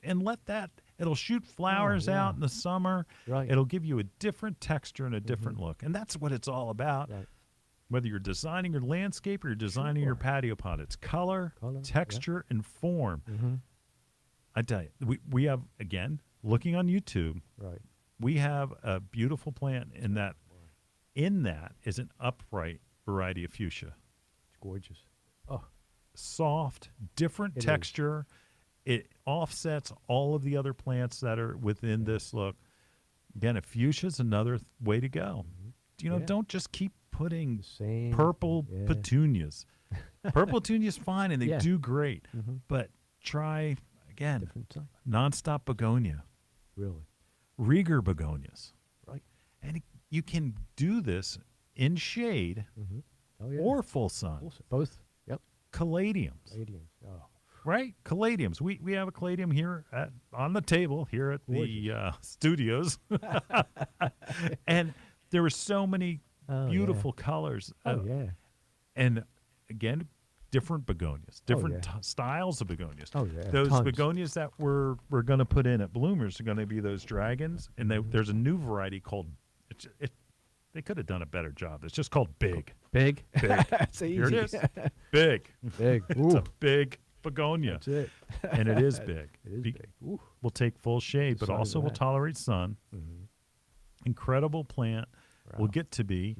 and let that. It'll shoot flowers out in the summer. Right. It'll give you a different texture and a different look, and that's what it's all about. Right. Whether you're designing your landscape or you're designing your patio pot, it's color, texture, and form. I tell you, we have, again, looking on YouTube, we have a beautiful plant in that is an upright variety of fuchsia. It's gorgeous. Oh, soft, different texture. It offsets all of the other plants that are within this look. Again, a fuchsia is another way to go. Don't just keep putting purple petunias. Purple petunias fine, and they do great. But try, again, nonstop begonia. Really? Rieger begonias. Right. And you can do this in shade or full sun. Both. Yep. Caladiums. Oh. Right? Caladiums. We have a caladium here on the table here at the studios. And there were so many beautiful colors. And again, different begonias, different styles of begonias. Oh, yeah. Those begonias that we're going to put in at Bloomers are going to be those dragons. And there's a new variety called, they could have done a better job. It's just called Big. Big? That's easy. Here it is. Big. Big. It's a big begonia. That's it. And it is big. It is big. Ooh. Will take full shade, but also will tolerate sun. Incredible plant. Will get to be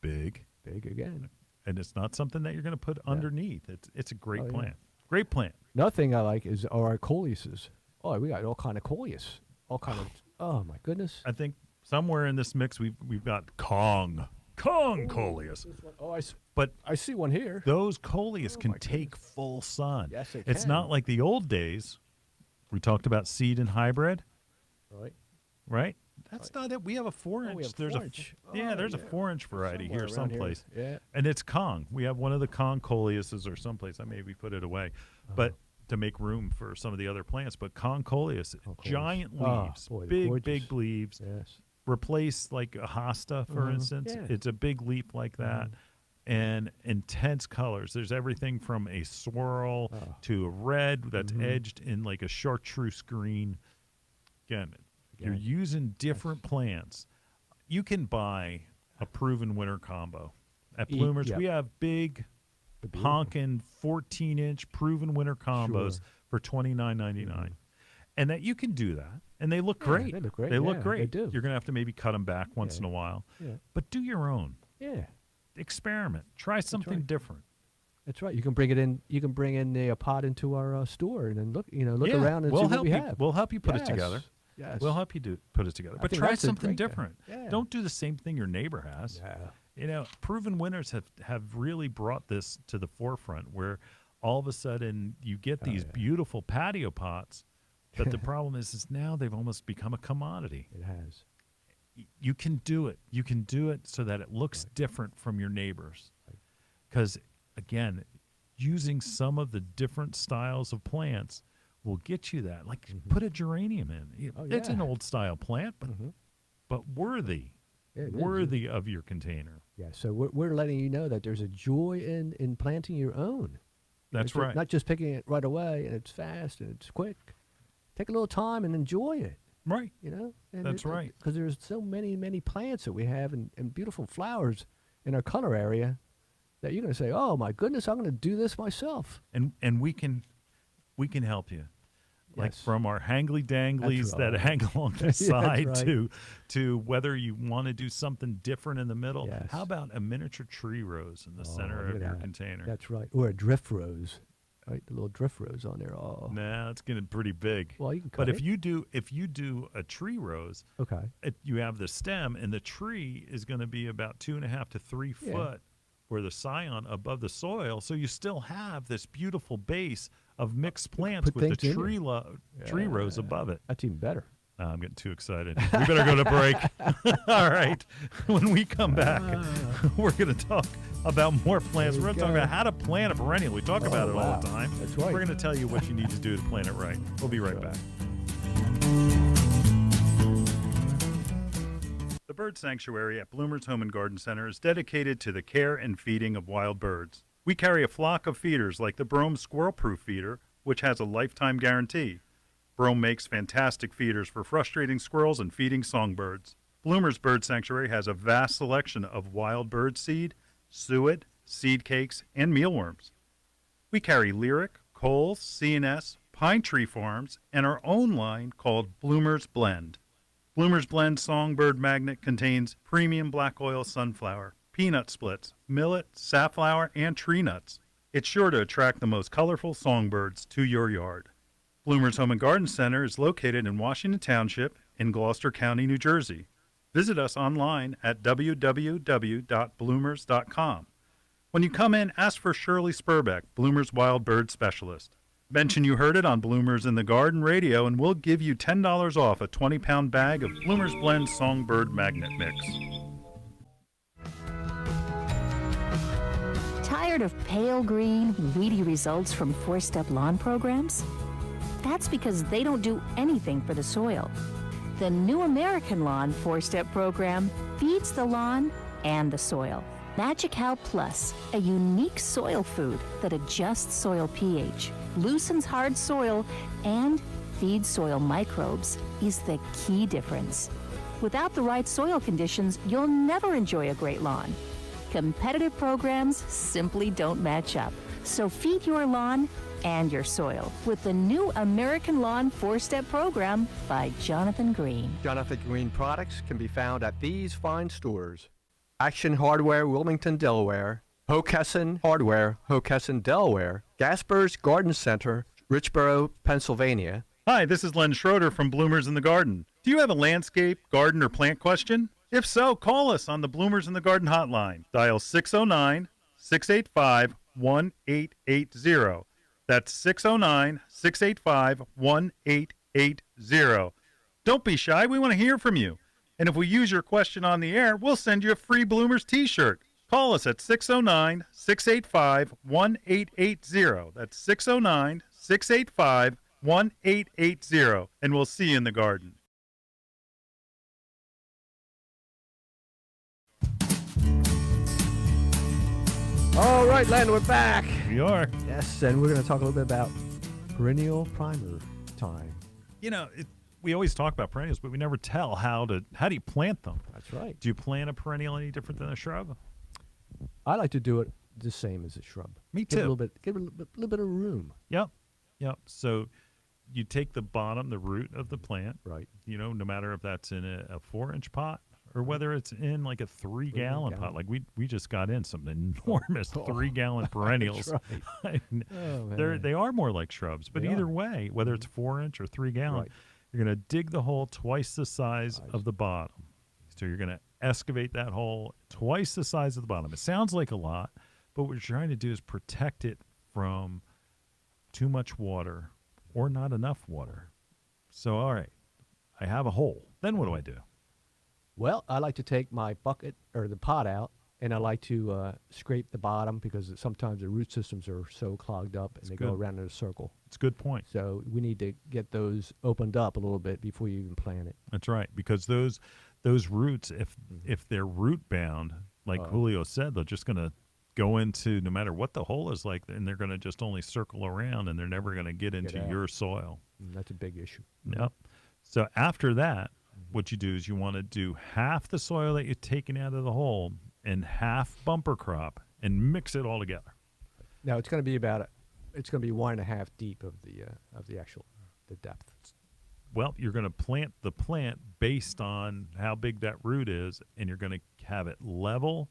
big. Big again. And it's not something that you're going to put underneath. It's a great plant. Great plant. Another thing I like is our coleuses. Oh, we got all kind of coleus. All kind of, oh my goodness. I think somewhere in this mix we've got Kong coleus. Oh, but I see one here. Those coleus can take full sun. Yes, they It's can. not like the old days. We talked about seed and hybrid. Right? That's not it. We have a 4-inch. There's a 4-inch variety here someplace. Yeah. And it's Kong. We have one of the Kong coleuses or someplace. I maybe put it away. But to make room for some of the other plants. But Kong coleus, giant leaves, big leaves. Yes. Replace like a hosta, for instance. Yeah. It's a big leaf like that. And intense colors. There's everything from a swirl to a red that's edged in like a chartreuse green. Again, you're using different plants. You can buy a proven winter combo. At Bloomers, we have big, honkin' 14-inch proven winter combos for $29.99. And that you can do that. And they look great. They look great. They look great. They do. You're going to have to maybe cut them back once in a while. Yeah. But do your own. Yeah. Experiment. Try something different. That's right. You can bring it in. You can bring in the pot into our store and then look around and see what we have. We'll help you put it together. Yes. We'll help you put it together. But think try that's a something great guy. different. Yeah. Don't do the same thing your neighbor has. Yeah. Proven winners have really brought this to the forefront where all of a sudden you get these beautiful patio pots, but the problem is now they've almost become a commodity. It has. You can do it. You can do it so that it looks different from your neighbors. Because, again, using some of the different styles of plants will get you that. Like, put a geranium in. It's an old style plant, but worthy. Worthy of your container. Yeah, so we're letting you know that there's a joy in planting your own. That's right. Not just picking it right away and it's fast and it's quick. Take a little time and enjoy it. Right. And That's right. Because there's so many plants that we have and beautiful flowers in our color area that you're going to say, oh, my goodness, I'm going to do this myself. And we can help you. Like from our hangly-danglies that hang along the side to whether you want to do something different in the middle. Yes. How about a miniature tree rose in the center of your container? That's right. Or a drift rose. Right, the little drift rose on there. Oh, nah, it's getting pretty big. Well, you can cut but it. if you do a tree rose, you have the stem, and the tree is going to be about 2.5 to 3 foot, where the scion above the soil. So you still have this beautiful base of mixed plants with the tree rose above it. That's even better. I'm getting too excited. We better go to break. All right. When we come back, we're going to talk about more plants. We're going to talk about how to plant a perennial. We talk about it all the time. That's right. We're going to tell you what you need to do to plant it right. We'll be right back. The bird sanctuary at Bloomer's Home and Garden Center is dedicated to the care and feeding of wild birds. We carry a flock of feeders like the Brome Squirrel-Proof feeder, which has a lifetime guarantee. Brome makes fantastic feeders for frustrating squirrels and feeding songbirds. Bloomer's Bird Sanctuary has a vast selection of wild bird seed, suet, seed cakes, and mealworms. We carry Lyric, Coles, C&S, Pine Tree Farms, and our own line called Bloomer's Blend. Bloomer's Blend Songbird Magnet contains premium black oil sunflower, peanut splits, millet, safflower, and tree nuts. It's sure to attract the most colorful songbirds to your yard. Bloomer's Home and Garden Center is located in Washington Township in Gloucester County, New Jersey. Visit us online at www.bloomers.com. When you come in, ask for Shirley Spurbeck, Bloomer's Wild Bird Specialist. Mention you heard it on Bloomers in the Garden Radio, and we'll give you $10 off a 20-pound bag of Bloomer's Blend Songbird Magnet Mix. Tired of pale green, weedy results from four-step lawn programs? That's because they don't do anything for the soil. The New American Lawn four-step program feeds the lawn and the soil. Magical Plus, a unique soil food that adjusts soil pH, loosens hard soil, and feeds soil microbes, is the key difference. Without the right soil conditions, you'll never enjoy a great lawn. Competitive programs simply don't match up. So feed your lawn and your soil with the New American Lawn four-step program by Jonathan Green. Jonathan Green products can be found at these fine stores: Action Hardware, Wilmington, Delaware; Hockessin Hardware, Hockessin, Delaware; Gasper's Garden Center, Richboro, Pennsylvania. Hi, this is Len Schroeder from Bloomers in the Garden. Do you have a landscape, garden, or plant question? If so, call us on the Bloomers in the Garden hotline. Dial 609-685-1880. That's 609-685-1880. Don't be shy. We want to hear from you. And if we use your question on the air, we'll send you a free Bloomers t-shirt. Call us at 609-685-1880. That's 609-685-1880. And we'll see you in the garden. All right, Len, we're back. We are. Yes, and we're going to talk a little bit about perennial primer time. You know, we always talk about perennials, but we never tell how do you plant them. That's right. Do you plant a perennial any different than a shrub? I like to do it the same as a shrub. Me Give it too. Give it a little bit of room. Yep. So you take the bottom, the root of the plant, Right. you know, no matter if that's in a 4-inch pot or whether it's in like a 3-gallon pot. Like we just got in some enormous 3-gallon perennials. That's right. They are more like shrubs, but They either are. way, whether it's 4-inch or 3-gallon, Right. you're going to dig the hole twice the size of the bottom. So you're going to excavate that hole twice the size of the bottom. It sounds like a lot, but what you're trying to do is protect it from too much water or not enough water. So, all right, I have a hole. Then what do I do? Well, I like to take my bucket or the pot out, and I like to scrape the bottom because sometimes the root systems are so clogged up and they go good. around in a circle. It's a good point. So we need to get those opened up a little bit before you even plant it. That's right, because those roots, if they're root bound, like Julio said, they're just going to go into no matter what the hole is like, and they're going to just only circle around, and they're never going to get into out. your soil. That's a big issue. Yep. So after that, what you do is you want to do half the soil that you're taking out of the hole and half bumper crop and mix it all together. Now it's going to be it's going to be 1.5 deep of the actual the depth. Well, you're going to plant the plant based on how big that root is, and you're going to have it level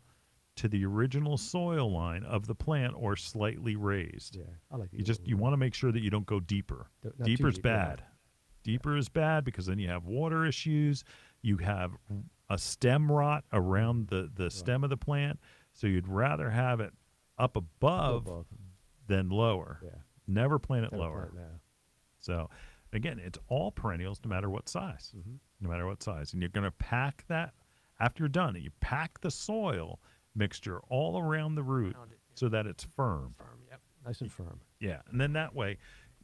to the original soil line of the plant or slightly raised. Yeah, I like You want to make sure that you don't go deeper. Not too Deeper's deep, yeah. bad. Deeper is bad because then you have water issues. You have a stem rot around the stem of the plant. So you'd rather have it up above than lower. Yeah. Never plant it Never lower. plant now. So again, it's all perennials no matter what size. No matter what size. And you're going to pack that after you're done. You pack the soil mixture all around the root so that it's firm. Yep. Nice and firm. Yeah, and then that way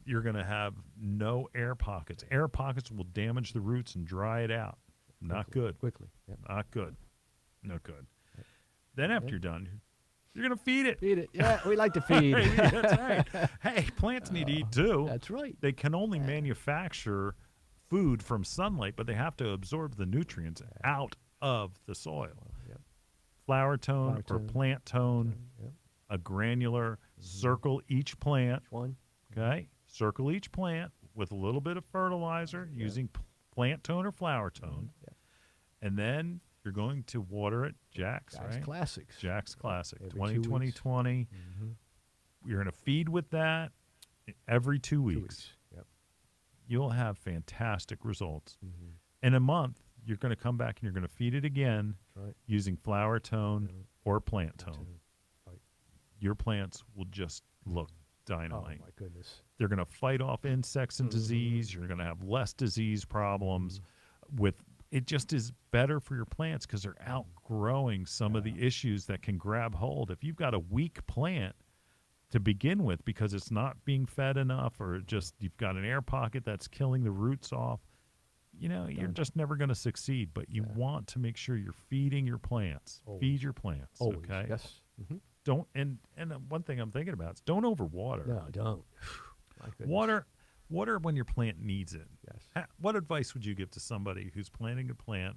you're going to have no air pockets. Air pockets will damage the roots and dry it out. Not good. Quickly. Yep. Not good. No good. Then after you're done, you're going to feed it. Feed it. Yeah, we like to feed. That's right. Hey, plants need to eat too. That's right. They can only manufacture food from sunlight, but they have to absorb the nutrients out of the soil. Yep. Flower tone or plant tone, Yep. a granular, circle each plant. One. Okay? Circle each plant with a little bit of fertilizer using plant tone or flower tone. Yep. And then you're going to water it, Jack's, right? Classics. Jack's Classic. Every 2 weeks. 20. You're going to feed with that every 2 weeks. Yep. You'll have fantastic results. In a month, you're going to come back and you're going to feed it again Right. using flower tone or plant tone. Right. Your plants will just look Oh, dynamite. my goodness. They're going to fight off insects and disease. You're going to have less disease problems. With it just is better for your plants because they're outgrowing some of the issues that can grab hold. If you've got a weak plant to begin with because it's not being fed enough, or just you've got an air pocket that's killing the roots off, you're just never going to succeed. But you want to make sure you're feeding your plants. Always. Feed your plants. Always. Okay. Yes. Don't and one thing I'm thinking about is don't overwater. No, don't. My goodness. Water when your plant needs it. Yes. What advice would you give to somebody who's planting a plant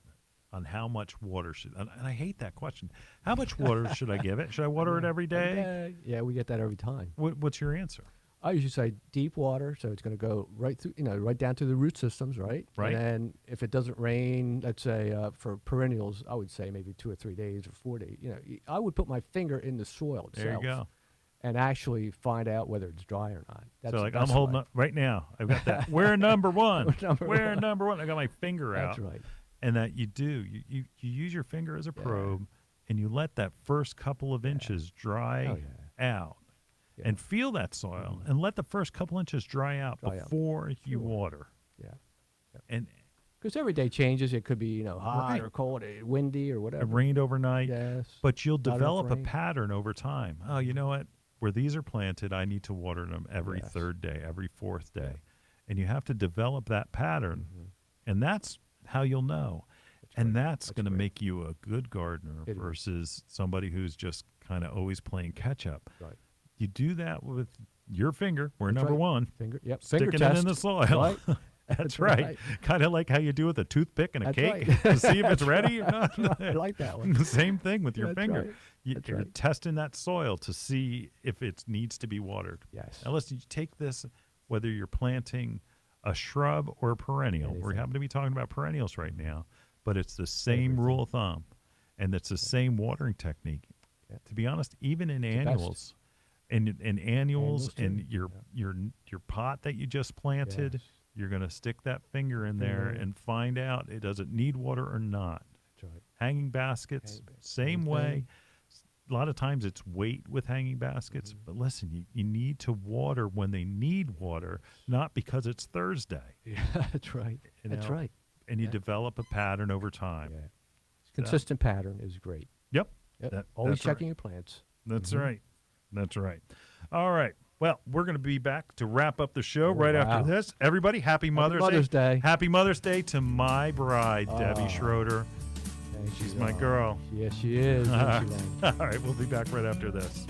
on how much water should? And I hate that question. How much water should I give it? Should I water it every day? Yeah, we get that every time. What's your answer? I usually say deep water, so it's going to go right through, right down to the root systems, right? Right. And then if it doesn't rain, let's say for perennials, I would say maybe 2 or 3 days or 4 days. I would put my finger in the soil itself. There you go. And actually find out whether it's dry or not. That's So the like I'm best holding way. up right now. I've got that. We're number one. We're number Number one. I got my finger out. That's right. And that you do. You use your finger as a probe, and you let that first couple of inches dry out. Yeah. And feel that soil, and let the first couple inches dry out Dry out. before you water. Yeah. And Because every day changes. It could be, hot Right. or cold, windy or whatever. it rained overnight, Yes. but you'll Not enough develop a rain. pattern over time. Oh, you know what? Where these are planted, I need to water them every Yes. third day, every fourth day. And you have to develop that pattern, and that's how you'll know. That's going to great. make you a good gardener It is. versus somebody who's just kind of always playing catch up. Right. You do that with your finger. We're That's number right. one. Finger, yep. Sticking Finger it test. in the soil. Right. That's right. Kind of like how you do with a toothpick and a That's cake right. to see if it's ready or not. I like that one. The same thing with your That's finger. right. That's You're right. testing that soil to see if it needs to be watered. Yes. Now, listen, you take this, whether you're planting a shrub or a perennial. We Anything. happen to be talking about perennials right now, but it's the same rule of thumb, and it's the same watering technique. Yeah. To be honest, even in the best. annuals, in annuals, too. in your pot that you just planted, Yes. you're going to stick that finger in there Finger in. and find out it doesn't need water or not. That's right. Hanging baskets, Hanging baskets, same same way. thing. A lot of times it's weight with hanging baskets, but listen, you need to water when they need water, not because it's Thursday. Yeah, that's right. You That's know? right. And you Yeah. develop a pattern over time. Yeah. Consistent pattern is great. Yep. Yep. Always that's right. checking your plants. That's right. That's right. All right. Well, we're going to be back to wrap up the show right after wow. this. Everybody, happy Mother's Day. Happy Mother's Day to my bride, Debbie Oh. Schroeder. Thank She's you, my Rob. girl. Yes, she is. isn't she, Lang? All right. We'll be back right after this.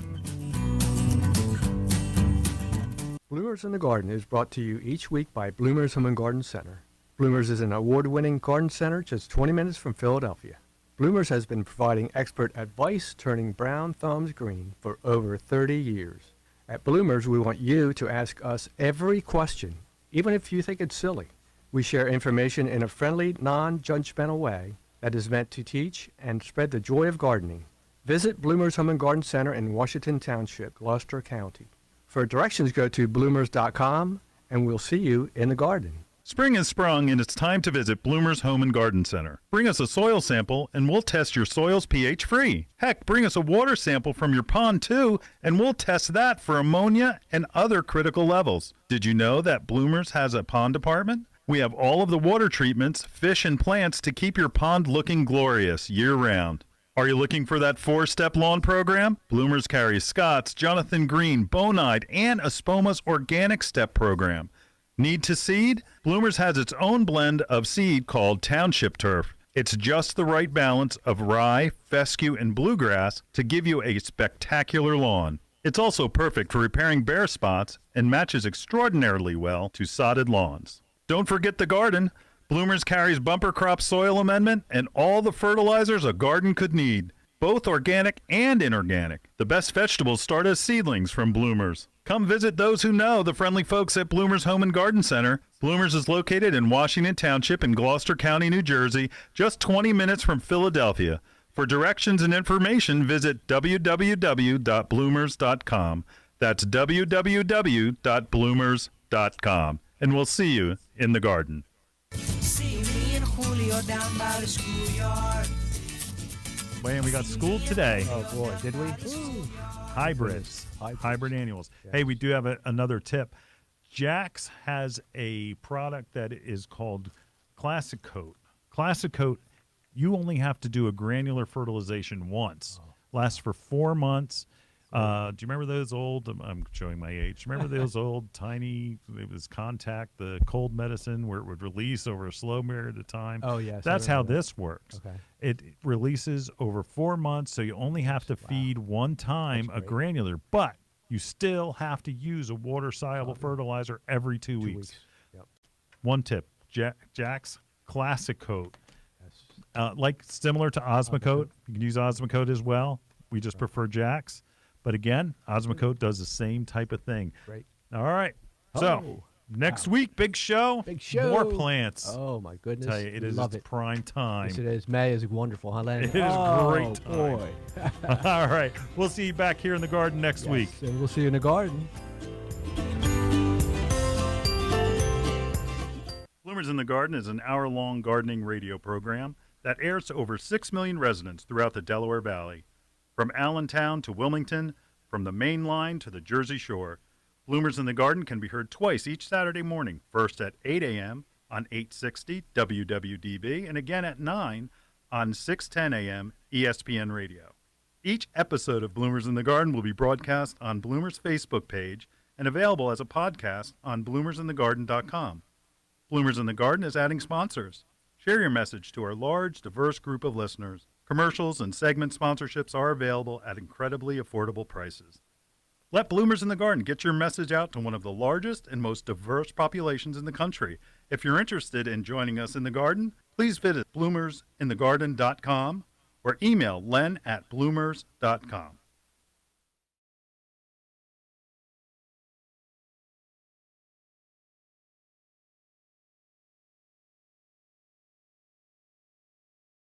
Bloomers in the Garden is brought to you each week by Bloomers Home and Garden Center. Bloomers is an award-winning garden center just 20 minutes from Philadelphia. Bloomers has been providing expert advice turning brown thumbs green for over 30 years. At Bloomers, we want you to ask us every question, even if you think it's silly. We share information in a friendly, non-judgmental way that is meant to teach and spread the joy of gardening. Visit Bloomers Home and Garden Center in Washington Township, Gloucester County. For directions, go to bloomers.com, and we'll see you in the garden. Spring has sprung, and it's time to visit Bloomer's Home and Garden Center. Bring us a soil sample, and we'll test your soil's pH free. Heck, bring us a water sample from your pond, too, and we'll test that for ammonia and other critical levels. Did you know that Bloomers has a pond department? We have all of the water treatments, fish, and plants to keep your pond looking glorious year-round. Are you looking for that 4-step lawn program? Bloomers carries Scott's, Jonathan Green, Bonide, and Espoma's Organic Step program. Need to seed? Bloomers has its own blend of seed called Township Turf. It's just the right balance of rye, fescue, and bluegrass to give you a spectacular lawn. It's also perfect for repairing bare spots and matches extraordinarily well to sodded lawns. Don't forget the garden. Bloomers carries bumper crop soil amendment and all the fertilizers a garden could need, both organic and inorganic. The best vegetables start as seedlings from Bloomers. Come visit those who know the friendly folks at Bloomers Home and Garden Center. Bloomers is located in Washington Township in Gloucester County, New Jersey, just 20 minutes from Philadelphia. For directions and information, visit www.bloomers.com. That's www.bloomers.com. And we'll see you in the garden. See me and Julio down by the schoolyard. Man, we got school today. Oh, boy, did we? Hybrids. Hybrid annuals. Yes. Hey, we do have another tip. Jack's has a product that is called Classic Coat. Classic Coat, you only have to do a granular fertilization once. Lasts for 4 months. Do you remember those old, I'm showing my age, remember those old tiny, it was Contact, the cold medicine where it would release over a slow period of time? Oh, yes. That's how this works. Okay. It releases over 4 months, so you only have to feed one time a granular, but you still have to use a water-soluble fertilizer every 2 weeks. Yep. One tip, Jack's Classic Coat. Like similar to Osmocote, you can use Osmocote as well. We just prefer Jack's. But again, Osmocote does the same type of thing. Great. All right. So next week, big show. Big show. More plants. Oh, my goodness. Tell you, it is Love it. prime time. Yes, it is. May is wonderful, huh, Lenny? It is great time. Boy. All right. We'll see you back here in the garden next week. And we'll see you in the garden. Bloomers in the Garden is an hour-long gardening radio program that airs to over 6 million residents throughout the Delaware Valley. From Allentown to Wilmington, from the Main Line to the Jersey Shore, Bloomers in the Garden can be heard twice each Saturday morning, first at 8 a.m. on 860 WWDB and again at 9 on 610 a.m. ESPN Radio. Each episode of Bloomers in the Garden will be broadcast on Bloomers' Facebook page and available as a podcast on bloomersinthegarden.com. Bloomers in the Garden is adding sponsors. Share your message to our large, diverse group of listeners. Commercials and segment sponsorships are available at incredibly affordable prices. Let Bloomers in the Garden get your message out to one of the largest and most diverse populations in the country. If you're interested in joining us in the garden, please visit bloomersinthegarden.com or email len@bloomers.com.